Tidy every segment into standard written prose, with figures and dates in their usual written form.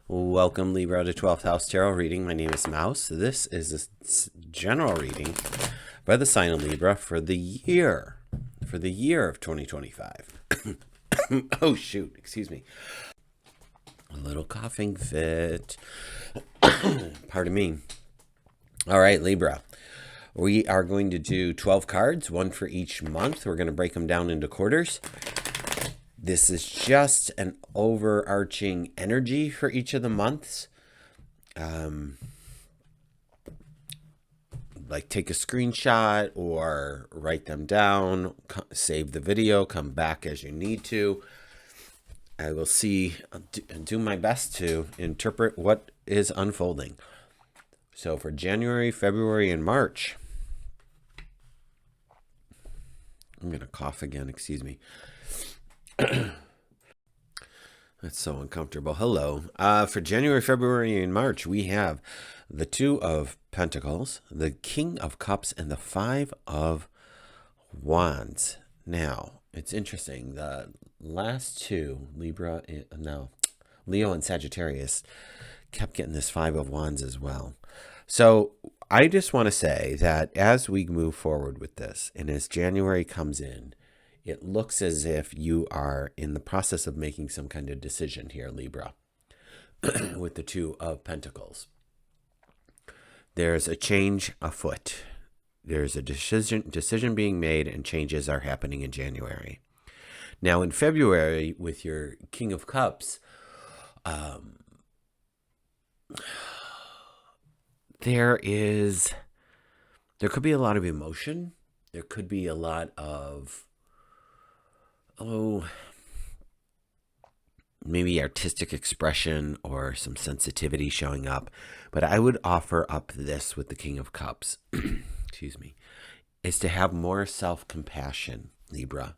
Welcome, Libra, to 12th House Tarot reading. My name is Mouse. This is a general reading by the sign of Libra for the year of 2025. Oh, shoot. Excuse me. A little coughing fit. Pardon me. All right, Libra. We are going to do 12 cards, one for each month. We're going to break them down into quarters. This is just an overarching energy for each of the months. Like take a screenshot or write them down, save the video, come back as you need to. I will do my best to interpret what is unfolding. So for January, February, and March, I'm going to cough again, excuse me. That's so uncomfortable. Hello. For January, February, and March, we have the Two of Pentacles, the King of Cups, and the Five of Wands. Now, it's interesting. The last two, Leo and Sagittarius, kept getting this Five of Wands as well. So I just want to say that as we move forward with this, and as January comes in, it looks as if you are in the process of making some kind of decision here, Libra, with the Two of Pentacles. There's a change afoot. There's a decision being made, and changes are happening in January. Now, in February, with your King of Cups, there could be a lot of emotion. There could be a lot of maybe artistic expression or some sensitivity showing up. But I would offer up this with the King of Cups, excuse me, is to have more self-compassion, Libra.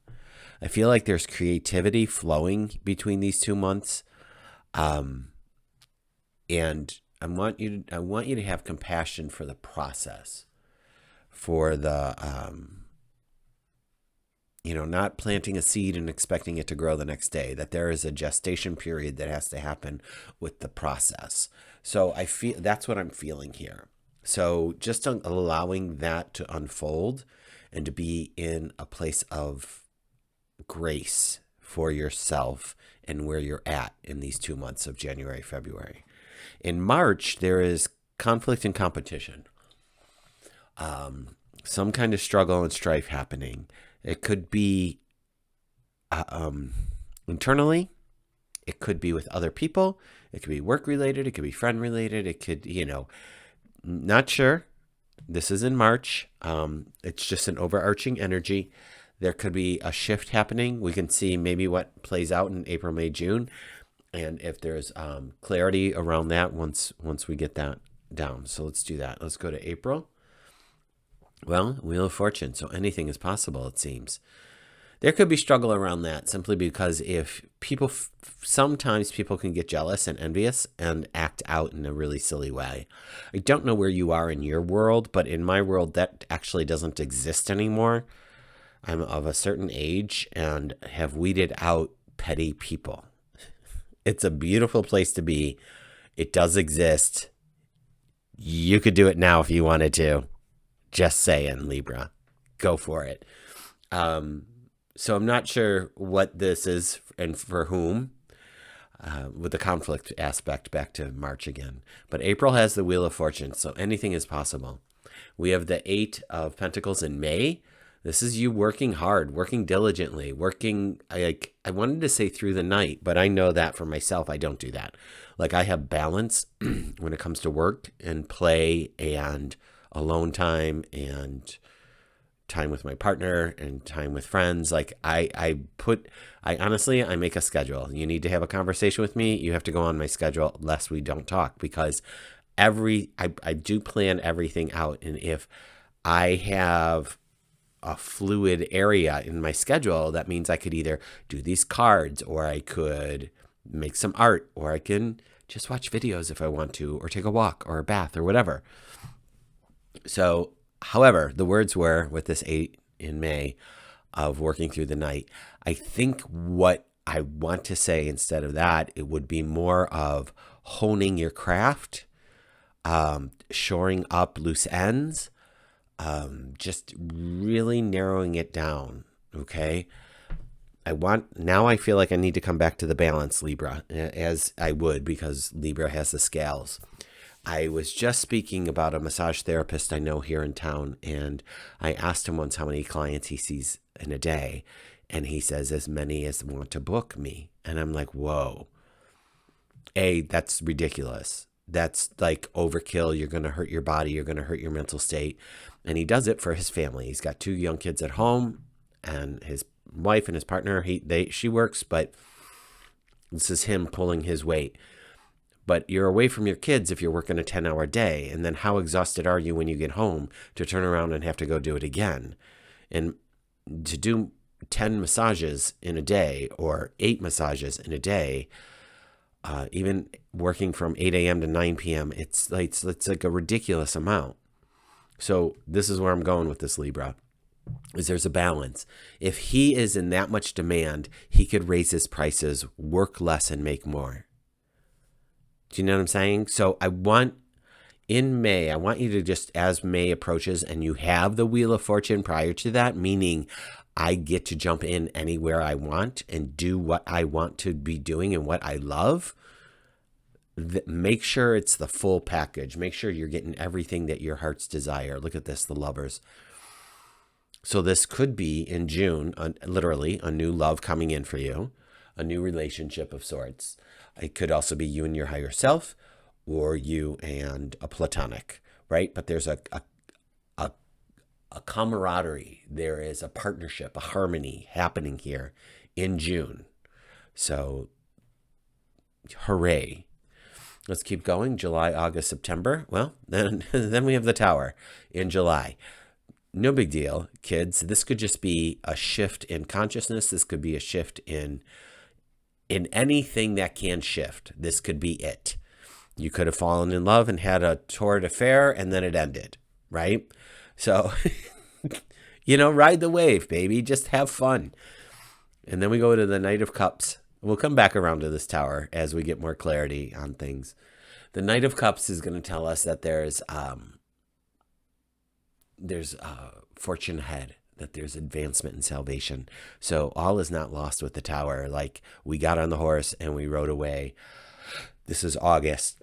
I feel like there's creativity flowing between these 2 months. And I want you to have compassion for the process, for the not planting a seed and expecting it to grow the next day, that there is a gestation period that has to happen with the process. So I feel that's what I'm feeling here. So just allowing that to unfold and to be in a place of grace for yourself and where you're at in these 2 months of January, February. In March, there is conflict and competition. Some kind of struggle and strife happening. It could be internally. It could be with other people. It could be work-related. It could be friend-related. It could, not sure. This is in March. It's just an overarching energy. There could be a shift happening. We can see maybe what plays out in April, May, June. And if there's clarity around that once we get that down. So let's do that. Let's go to April. Well, Wheel of Fortune, so anything is possible, it seems. There could be struggle around that simply because if people, sometimes people can get jealous and envious and act out in a really silly way. I don't know where you are in your world, but in my world, that actually doesn't exist anymore. I'm of a certain age and have weeded out petty people. It's a beautiful place to be. It does exist. You could do it now if you wanted to. Just saying, Libra, go for it. So I'm not sure what this is and for whom, with the conflict aspect back to March again. But April has the Wheel of Fortune, so anything is possible. We have the Eight of Pentacles in May. This is you working hard, working diligently, working, I wanted to say through the night, but I know that for myself, I don't do that. Like I have balance when it comes to work and play and alone time and time with my partner and time with friends. Like I honestly make a schedule. You need to have a conversation with me. You have to go on my schedule lest we don't talk, because I do plan everything out. And if I have a fluid area in my schedule, that means I could either do these cards, or I could make some art, or I can just watch videos if I want to, or take a walk or a bath or whatever. So, however, the words were with this 8 in May of working through the night. I think what I want to say instead of that, it would be more of honing your craft, shoring up loose ends, just really narrowing it down. Okay. I feel like I need to come back to the balance, Libra, as I would, because Libra has the scales. I was just speaking about a massage therapist I know here in town, and I asked him once how many clients he sees in a day, and he says as many as want to book me. And I'm like, whoa. That's ridiculous. That's like overkill. You're going to hurt your body. You're going to hurt your mental state. And he does it for his family. He's got 2 young kids at home, and his wife and his partner, she works, but this is him pulling his weight. But you're away from your kids if you're working a 10-hour day. And then how exhausted are you when you get home to turn around and have to go do it again? And to do 10 massages in a day or 8 massages in a day, even working from 8 a.m. to 9 p.m., it's like a ridiculous amount. So this is where I'm going with this, Libra, is there's a balance. If he is in that much demand, he could raise his prices, work less, and make more. Do you know what I'm saying? So in May, I want you to just, as May approaches and you have the Wheel of Fortune prior to that, meaning I get to jump in anywhere I want and do what I want to be doing and what I love, make sure it's the full package. Make sure you're getting everything that your heart's desire. Look at this, the Lovers. So this could be in June, literally a new love coming in for you, a new relationship of sorts. It could also be you and your higher self, or you and a platonic, right? But there's a camaraderie. There is a partnership, a harmony happening here in June. So, hooray. Let's keep going. July, August, September. Well, then we have the Tower in July. No big deal, kids. This could just be a shift in consciousness. This could be a shift in anything that can shift. This could be it. You could have fallen in love and had a torrid affair, and then it ended, right? So, ride the wave, baby. Just have fun. And then we go to the Knight of Cups. We'll come back around to this Tower as we get more clarity on things. The Knight of Cups is going to tell us that there's fortune ahead, that there's advancement and salvation. So all is not lost with the Tower. Like, we got on the horse and we rode away. This is August.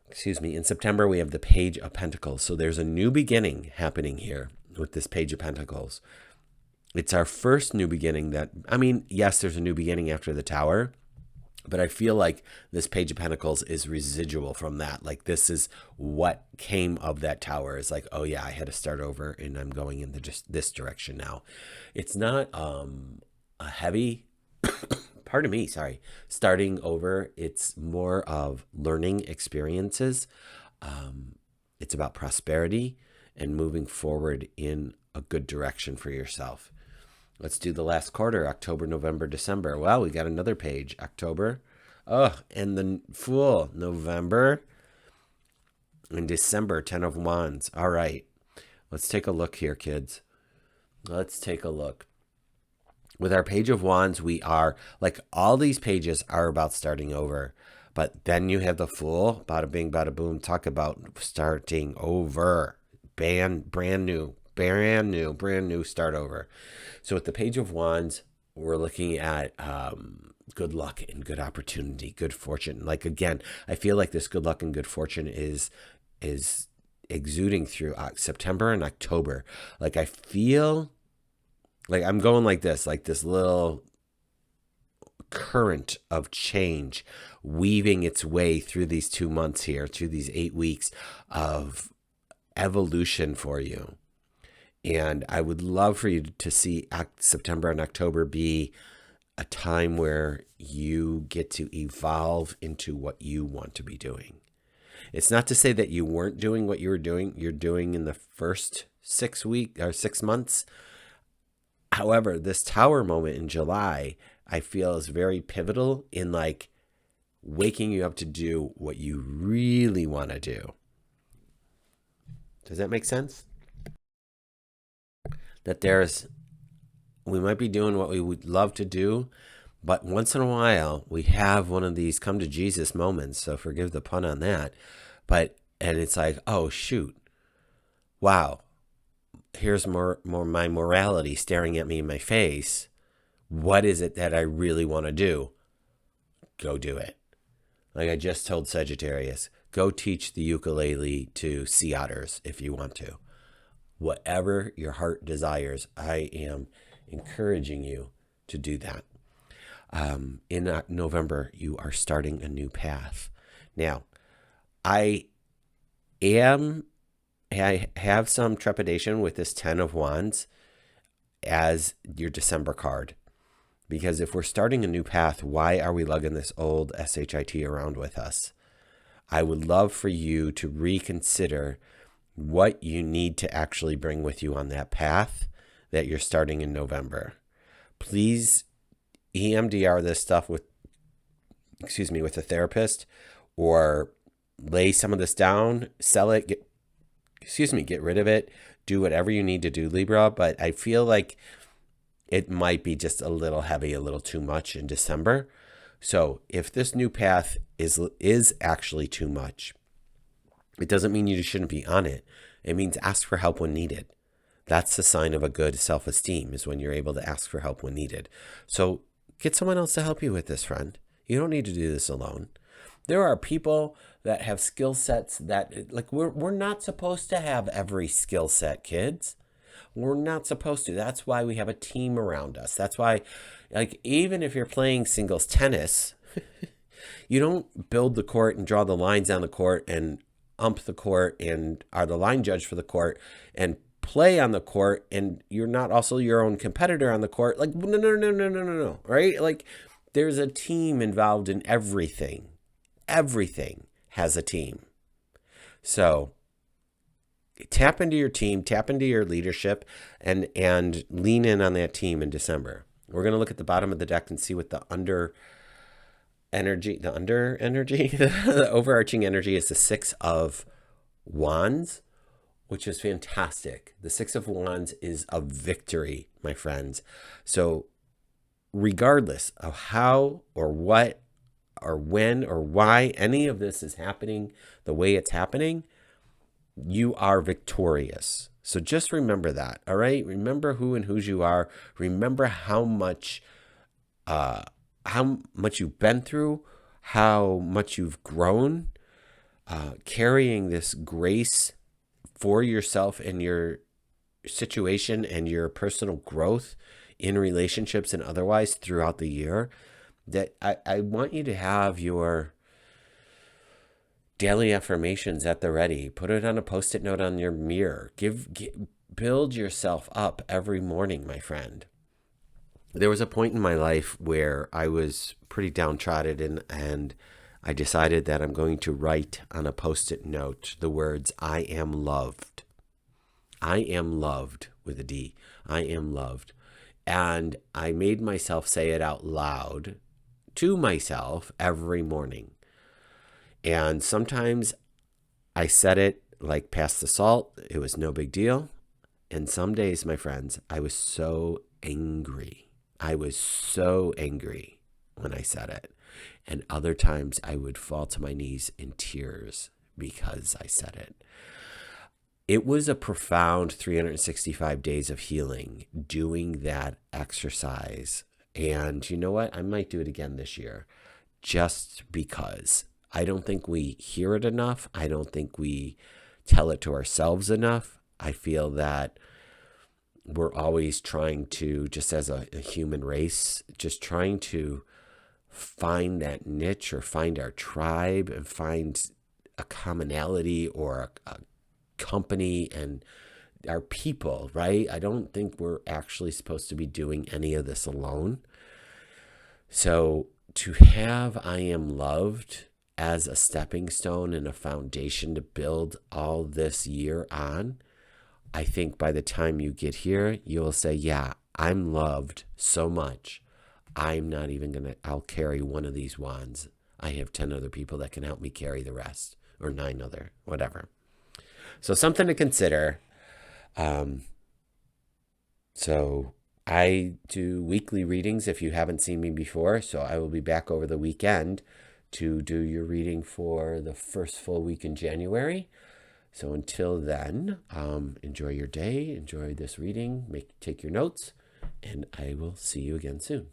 Excuse me. In September, we have the Page of Pentacles. So there's a new beginning happening here with this Page of Pentacles. It's our first new beginning yes, there's a new beginning after the Tower, but I feel like this Page of Pentacles is residual from that. Like, this is what came of that Tower. Is like, oh yeah, I had to start over and I'm going in just this direction now. It's not a heavy, pardon me, sorry, starting over. It's more of learning experiences. It's about prosperity and moving forward in a good direction for yourself. Let's do the last quarter, October, November, December. Well, we got another page, October. Oh, and the Fool, November. And December, 10 of Wands. All right. Let's take a look here, kids. Let's take a look. With our Page of Wands, we are, like, all these pages are about starting over. But then you have the Fool, bada bing, bada boom. Talk about starting over. Brand new, start over. So with the Page of Wands, we're looking at good luck and good opportunity, good fortune. Like, again, I feel like this good luck and good fortune is exuding through September and October. Like, I feel like I'm going like this little current of change weaving its way through these 2 months here, through these 8 weeks of evolution for you. And I would love for you to see September and October be a time where you get to evolve into what you want to be doing. It's not to say that you weren't doing what you're doing in the first 6 months. However, this Tower moment in July, I feel, is very pivotal in, like, waking you up to do what you really want to do. Does that make sense? That we might be doing what we would love to do, But once in a while, we have one of these come to Jesus moments. So forgive the pun on that. And it's like, oh, shoot. Wow. Here's more my morality staring at me in my face. What is it that I really want to do? Go do it. Like I just told Sagittarius, go teach the ukulele to sea otters if you want to. Whatever your heart desires, I am encouraging you to do that. In November, you are starting a new path. Now, I have some trepidation with this 10 of Wands as your December card. Because if we're starting a new path, why are we lugging this old SHIT around with us? I would love for you to reconsider what you need to actually bring with you on that path that you're starting in November. Please EMDR this stuff with a therapist, or lay some of this down, sell it, get rid of it, do whatever you need to do, Libra. But I feel like it might be just a little heavy, a little too much in December. So if this new path is actually too much, it doesn't mean you shouldn't be on it. It means ask for help when needed. That's the sign of a good self-esteem, is when you're able to ask for help when needed. So get someone else to help you with this, friend. You don't need to do this alone. There are people that have skill sets that, like, we're not supposed to have every skill set, kids. We're not supposed to. That's why we have a team around us. That's why, like, even if you're playing singles tennis, you don't build the court and draw the lines on the court and ump the court and are the line judge for the court and play on the court, and you're not also your own competitor on the court. Like, no, right? Like, there's a team involved in everything. Everything has a team. So tap into your team, tap into your leadership, and lean in on that team in December. We're going to look at the bottom of the deck and see what the the overarching energy is. The Six of Wands, which is fantastic. The Six of Wands is a victory, my friends. So regardless of how or what or when or why any of this is happening the way it's happening, you are victorious. So just remember that, all right? Remember who and whose you are. Remember how much you've been through, how much you've grown, carrying this grace for yourself and your situation and your personal growth in relationships and otherwise throughout the year. That I want you to have your daily affirmations at the ready. Put it on a Post-it note on your mirror. Build yourself up every morning, my friend. There was a point in my life where I was pretty downtrodden, and I decided that I'm going to write on a Post-it note the words, I am loved. I am loved, with a D. I am loved. And I made myself say it out loud to myself every morning. And sometimes I said it like past the salt. It was no big deal. And some days, my friends, I was so angry. I was so angry when I said it. And other times I would fall to my knees in tears because I said it. It was a profound 365 days of healing doing that exercise. And you know what? I might do it again this year, just because. I don't think we hear it enough. I don't think we tell it to ourselves enough. I feel that we're always trying to, just as a human race, just trying to find that niche or find our tribe and find a commonality or a company and our people, right? I don't think we're actually supposed to be doing any of this alone. So to have I am loved as a stepping stone and a foundation to build all this year on, I think by the time you get here, you'll say, yeah, I'm loved so much. I'm not even I'll carry one of these wands. I have 10 other people that can help me carry the rest, or 9 other, whatever. So something to consider. So I do weekly readings if you haven't seen me before, so I will be back over the weekend to do your reading for the first full week in January. So until then, enjoy your day, enjoy this reading, take your notes, and I will see you again soon.